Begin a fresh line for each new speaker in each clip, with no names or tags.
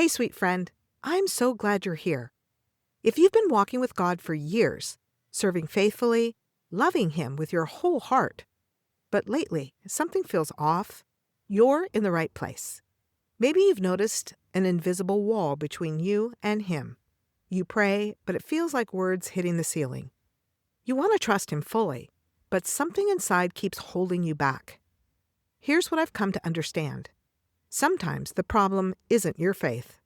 Hey, sweet friend, I'm so glad you're here. If you've been walking with God for years, serving faithfully, loving Him with your whole heart, but lately something feels off, you're in the right place. Maybe you've noticed an invisible wall between you and Him. You pray, but it feels like words hitting the ceiling. You want to trust Him fully, but something inside keeps holding you back. Here's what I've come to understand. Sometimes the problem isn't your faith.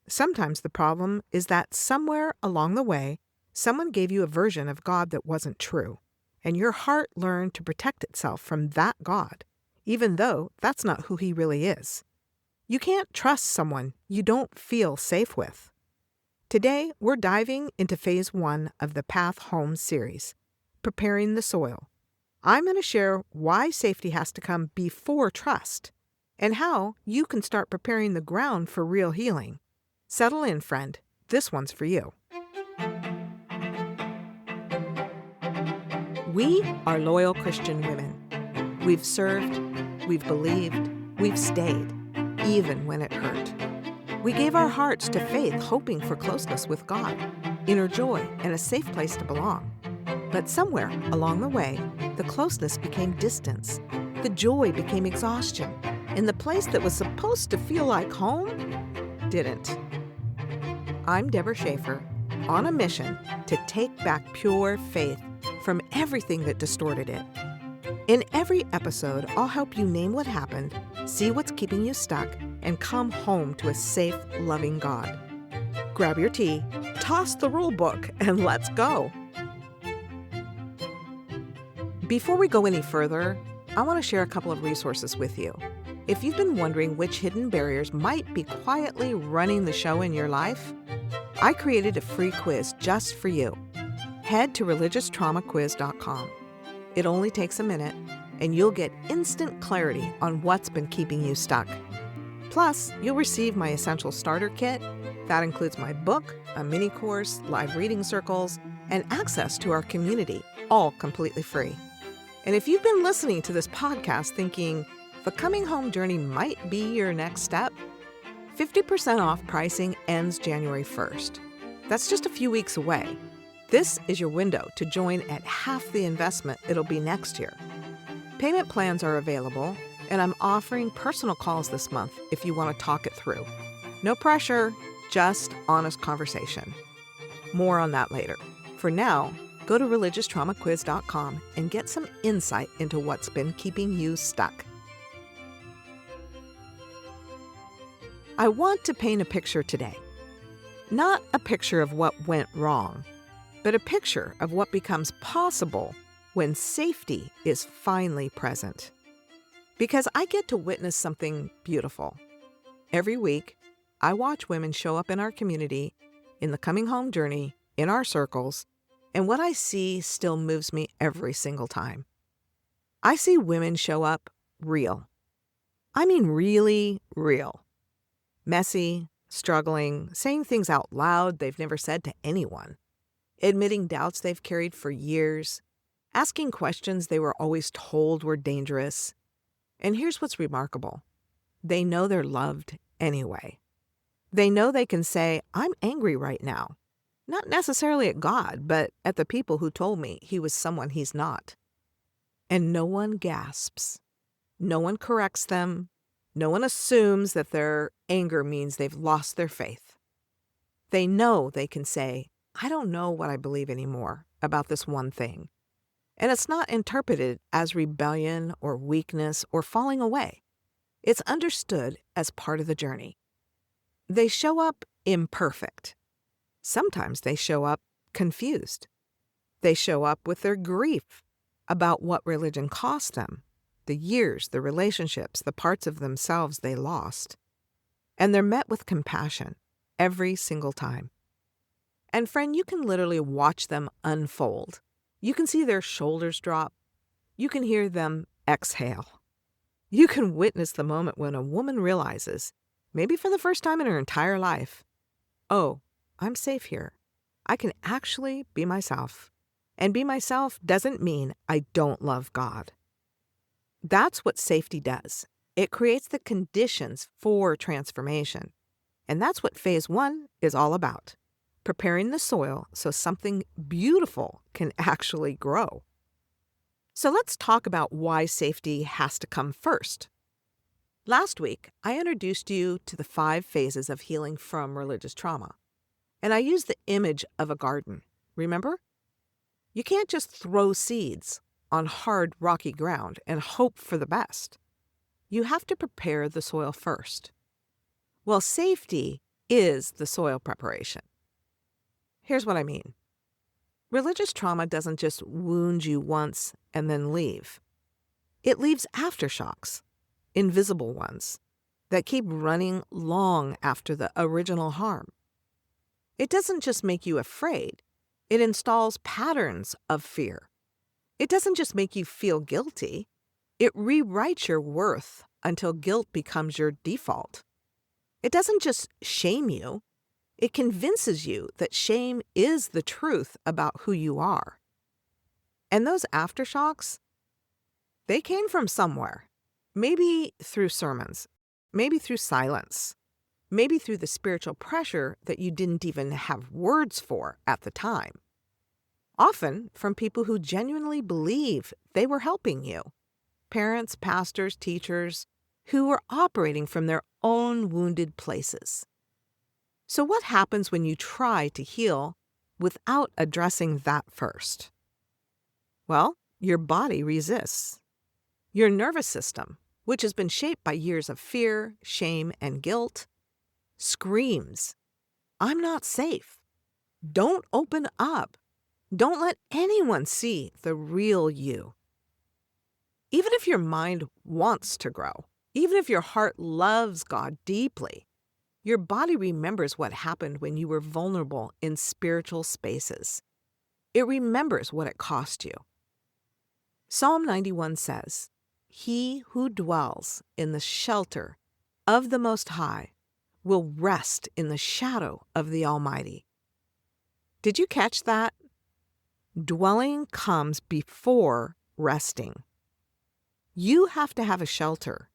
Sometimes the problem is that somewhere along the way, someone gave you a version of God that wasn't true, and your heart learned to protect itself from that God, even though that's not who He really is. You can't trust someone you don't feel safe with. Today, we're diving into Phase 1 of the Path Home series, Preparing the Soil. I'm going to share why safety has to come before trust, and how you can start preparing the ground for real healing. Settle in, friend. This one's for you. We are loyal Christian women. We've served, we've believed, we've stayed, even when it hurt. We gave our hearts to faith, hoping for closeness with God, inner joy, and a safe place to belong. But somewhere along the way, the closeness became distance. The joy became exhaustion. And the place that was supposed to feel like home didn't. I'm Debra Schaefer, on a mission to take back pure faith from everything that distorted it. In every episode, I'll help you name what happened, see what's keeping you stuck, and come home to a safe, loving God. Grab your tea, toss the rule book, and let's go. Before we go any further, I want to share a couple of resources with you. If you've been wondering which hidden barriers might be quietly running the show in your life, I created a free quiz just for you. Head to religiostraumaquiz.com. It only takes a minute, and you'll get instant clarity on what's been keeping you stuck. Plus, you'll receive my essential starter kit. That includes my book, a mini course, live reading circles, and access to our community, all completely free. And if you've been listening to this podcast thinking the coming home journey might be your next step, 50% off pricing ends January 1st. That's just a few weeks away. This is your window to join at half the investment it'll be next year. Payment plans are available, and I'm offering personal calls this month if you want to talk it through. No pressure, just honest conversation. More on that later. For now, go to religiostraumaquiz.com and get some insight into what's been keeping you stuck. I want to paint a picture today. Not a picture of what went wrong, but a picture of what becomes possible when safety is finally present. Because I get to witness something beautiful. Every week, I watch women show up in our community, in the coming home journey, in our circles, and what I see still moves me every single time. I see women show up real. I mean really real. Messy, struggling, saying things out loud they've never said to anyone, admitting doubts they've carried for years, asking questions they were always told were dangerous. And here's what's remarkable. They know they're loved anyway. They know they can say, I'm angry right now. Not necessarily at God, but at the people who told me He was someone He's not. And no one gasps. No one corrects them. No one assumes that their anger means they've lost their faith. They know they can say, I don't know what I believe anymore about this one thing. And it's not interpreted as rebellion or weakness or falling away. It's understood as part of the journey. They show up imperfect. Sometimes they show up confused. They show up with their grief about what religion cost them, the years, the relationships, the parts of themselves they lost. And they're met with compassion every single time. And friend, you can literally watch them unfold. You can see their shoulders drop. You can hear them exhale. You can witness the moment when a woman realizes, maybe for the first time in her entire life, oh, I'm safe here. I can actually be myself. And be myself doesn't mean I don't love God. That's what safety does. It creates the conditions for transformation. And that's what phase 1 is all about, preparing the soil so something beautiful can actually grow. So let's talk about why safety has to come first. Last week, I introduced you to the 5 phases of healing from religious trauma. And I used the image of a garden, remember? You can't just throw seeds on hard, rocky ground and hope for the best. You have to prepare the soil first. Well, safety is the soil preparation. Here's what I mean. Religious trauma doesn't just wound you once and then leave. It leaves aftershocks, invisible ones, that keep running long after the original harm. It doesn't just make you afraid. It installs patterns of fear. It doesn't just make you feel guilty. It rewrites your worth until guilt becomes your default. It doesn't just shame you. It convinces you that shame is the truth about who you are. And those aftershocks, they came from somewhere. Maybe through sermons, maybe through silence, maybe through the spiritual pressure that you didn't even have words for at the time. Often from people who genuinely believe they were helping you. Parents, pastors, teachers, who were operating from their own wounded places. So what happens when you try to heal without addressing that first? Well, your body resists. Your nervous system, which has been shaped by years of fear, shame, and guilt, screams, "I'm not safe. Don't open up. Don't let anyone see the real you." Even if your mind wants to grow, even if your heart loves God deeply, your body remembers what happened when you were vulnerable in spiritual spaces. It remembers what it cost you. Psalm 91 says, "He who dwells in the shelter of the Most High will rest in the shadow of the Almighty." Did you catch that? Dwelling comes before resting. You have to have a shelter,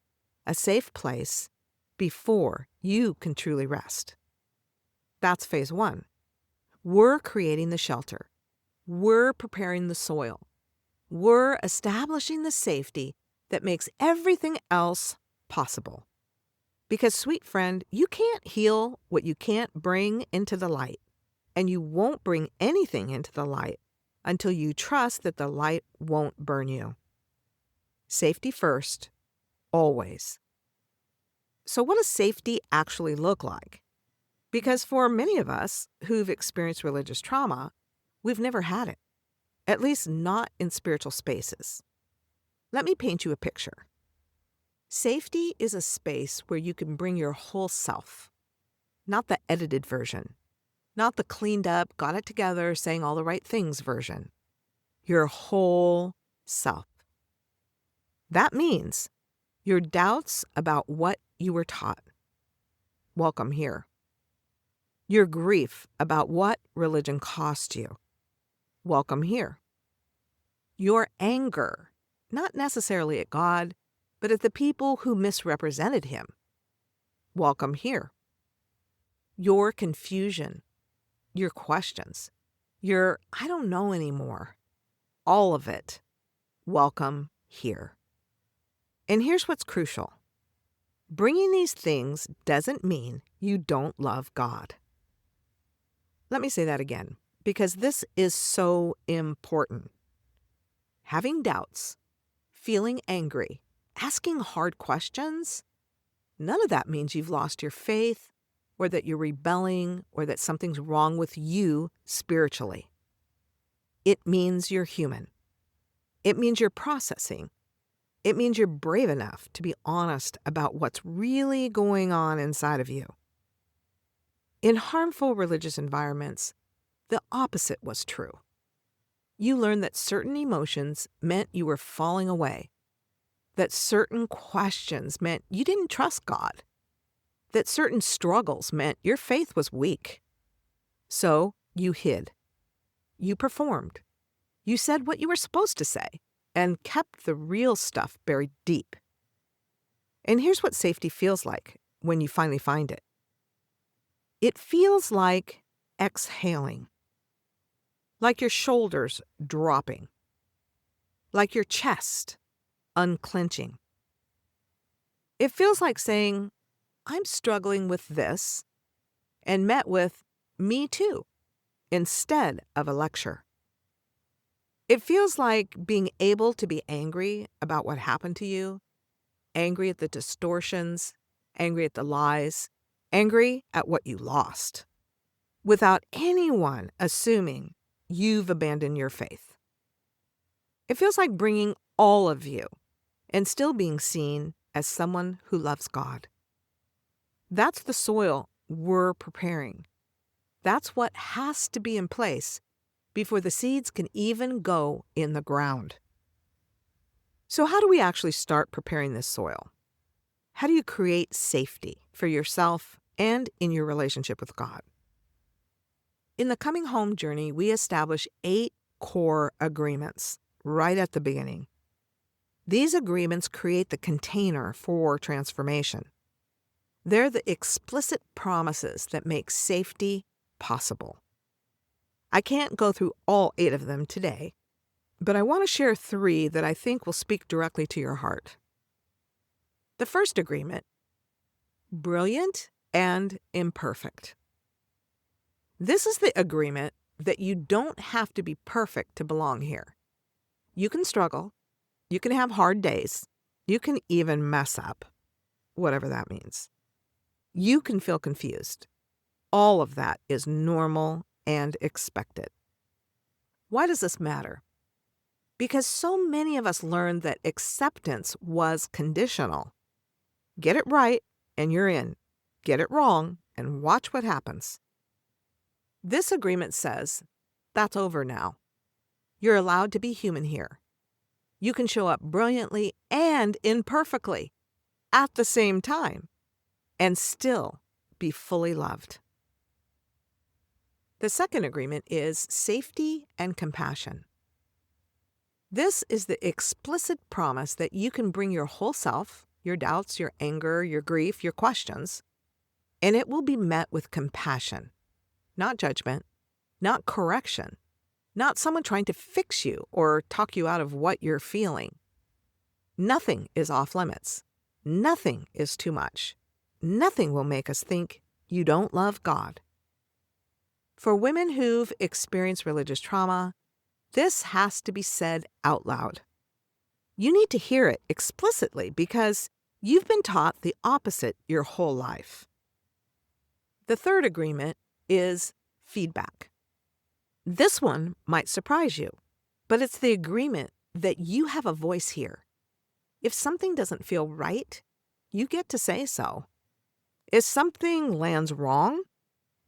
a safe place, before you can truly rest. That's phase 1. We're creating the shelter. We're preparing the soil. We're establishing the safety that makes everything else possible. Because, sweet friend, you can't heal what you can't bring into the light, and you won't bring anything into the light until you trust that the light won't burn you. Safety first, always. So what does safety actually look like? Because for many of us who've experienced religious trauma, we've never had it, at least not in spiritual spaces. Let me paint you a picture. Safety is a space where you can bring your whole self, not the edited version, not the cleaned up, got it together, saying all the right things version. Your whole self. That means your doubts about what you were taught. Welcome here. Your grief about what religion cost you. Welcome here. Your anger, not necessarily at God, but at the people who misrepresented him. Welcome here. Your confusion, your questions, your "I don't know anymore," all of it. Welcome here. And here's what's crucial. Bringing these things doesn't mean you don't love God. Let me say that again, because this is so important. Having doubts, feeling angry, asking hard questions, none of that means you've lost your faith, or that you're rebelling, or that something's wrong with you spiritually. It means you're human. It means you're processing. It means you're brave enough to be honest about what's really going on inside of you. In harmful religious environments, the opposite was true. You learned that certain emotions meant you were falling away, that certain questions meant you didn't trust God, that certain struggles meant your faith was weak. So you hid. You performed. You said what you were supposed to say and kept the real stuff buried deep. And here's what safety feels like when you finally find it. It feels like exhaling, like your shoulders dropping, like your chest unclenching. It feels like saying, I'm struggling with this, and met with, me too, instead of a lecture. It feels like being able to be angry about what happened to you, angry at the distortions, angry at the lies, angry at what you lost, without anyone assuming you've abandoned your faith. It feels like bringing all of you and still being seen as someone who loves God. That's the soil we're preparing. That's what has to be in place before the seeds can even go in the ground. So how do we actually start preparing this soil? How do you create safety for yourself and in your relationship with God? In the Coming Home journey, we establish 8 core agreements right at the beginning. These agreements create the container for transformation. They're the explicit promises that make safety possible. I can't go through all 8 of them today, but I want to share 3 that I think will speak directly to your heart. The first agreement: brilliant and imperfect. This is the agreement that you don't have to be perfect to belong here. You can struggle, you can have hard days, you can even mess up, whatever that means. You can feel confused. All of that is normal and expected. Why does this matter? Because so many of us learned that acceptance was conditional. Get it right and you're in. Get it wrong and watch what happens. This agreement says, that's over now. You're allowed to be human here. You can show up brilliantly and imperfectly at the same time and still be fully loved. The second agreement is safety and compassion. This is the explicit promise that you can bring your whole self, your doubts, your anger, your grief, your questions, and it will be met with compassion, not judgment, not correction, not someone trying to fix you or talk you out of what you're feeling. Nothing is off limits. Nothing is too much. Nothing will make us think you don't love God. For women who've experienced religious trauma, this has to be said out loud. You need to hear it explicitly because you've been taught the opposite your whole life. The third agreement is feedback. This one might surprise you, but it's the agreement that you have a voice here. If something doesn't feel right, you get to say so. If something lands wrong,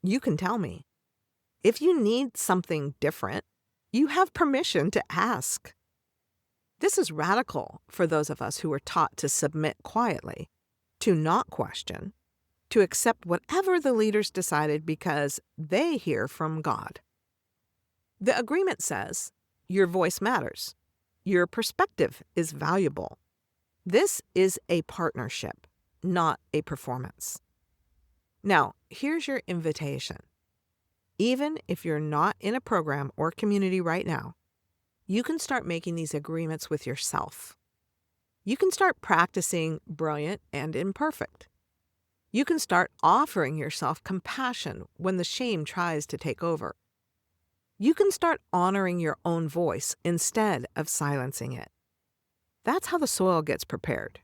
you can tell me. If you need something different, you have permission to ask. This is radical for those of us who are taught to submit quietly, to not question, to accept whatever the leaders decided because they hear from God. The agreement says, your voice matters. Your perspective is valuable. This is a partnership, not a performance. Now, here's your invitation. Even if you're not in a program or community right now, you can start making these agreements with yourself. You can start practicing brilliant and imperfect. You can start offering yourself compassion when the shame tries to take over. You can start honoring your own voice instead of silencing it. That's how the soil gets prepared,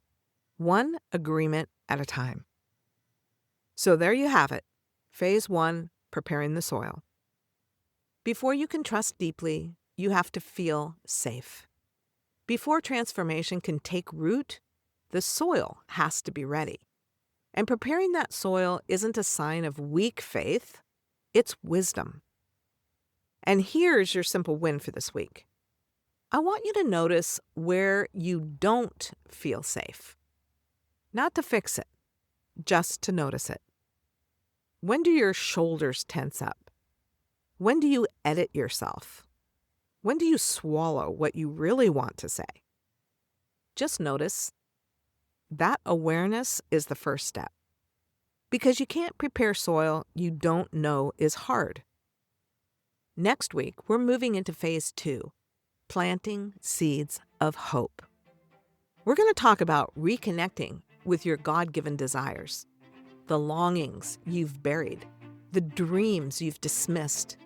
one agreement at a time. So there you have it, phase 1, preparing the soil. Before you can trust deeply, you have to feel safe. Before transformation can take root, the soil has to be ready. And preparing that soil isn't a sign of weak faith, it's wisdom. And here's your simple win for this week. I want you to notice where you don't feel safe. Not to fix it, just to notice it. When do your shoulders tense up? When do you edit yourself? When do you swallow what you really want to say? Just notice. That awareness is the first step. because you can't prepare soil you don't know is hard. Next week, we're moving into phase 2, planting seeds of hope. We're going to talk about reconnecting with your God-given desires, the longings you've buried, the dreams you've dismissed,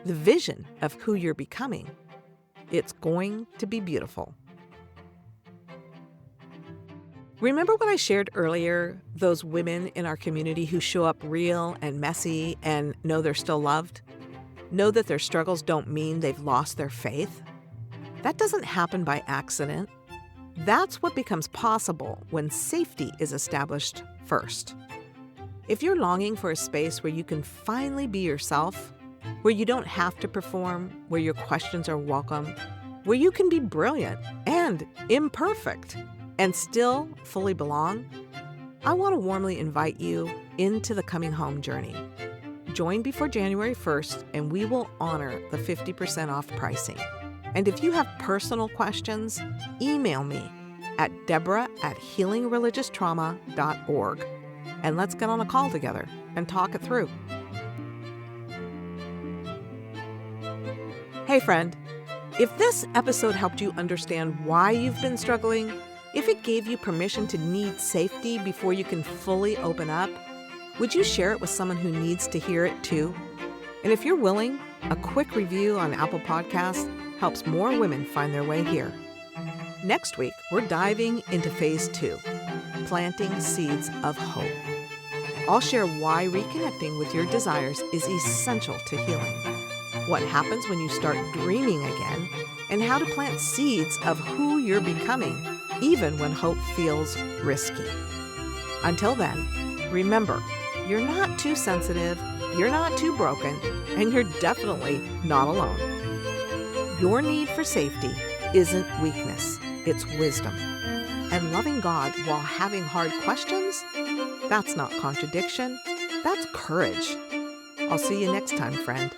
the vision of who you're becoming. It's going to be beautiful. Remember what I shared earlier, those women in our community who show up real and messy and know they're still loved? Know that their struggles don't mean they've lost their faith? That doesn't happen by accident. That's what becomes possible when safety is established first. If you're longing for a space where you can finally be yourself, where you don't have to perform, where your questions are welcome, where you can be brilliant and imperfect and still fully belong, I want to warmly invite you into the coming home journey. Join before January 1st and we will honor the 50% off pricing. And if you have personal questions, email me at debra@healingreligionstrauma.org and let's get on a call together and talk it through. Hey friend, if this episode helped you understand why you've been struggling, if it gave you permission to need safety before you can fully open up, would you share it with someone who needs to hear it too? And if you're willing, a quick review on Apple Podcasts helps more women find their way here. Next week, we're diving into phase 2, planting seeds of hope. I'll share why reconnecting with your desires is essential to healing, what happens when you start dreaming again, and how to plant seeds of who you're becoming, even when hope feels risky. Until then, remember, you're not too sensitive, you're not too broken, and you're definitely not alone. Your need for safety isn't weakness, it's wisdom. And loving God while having hard questions, that's not contradiction, that's courage. I'll see you next time, friend.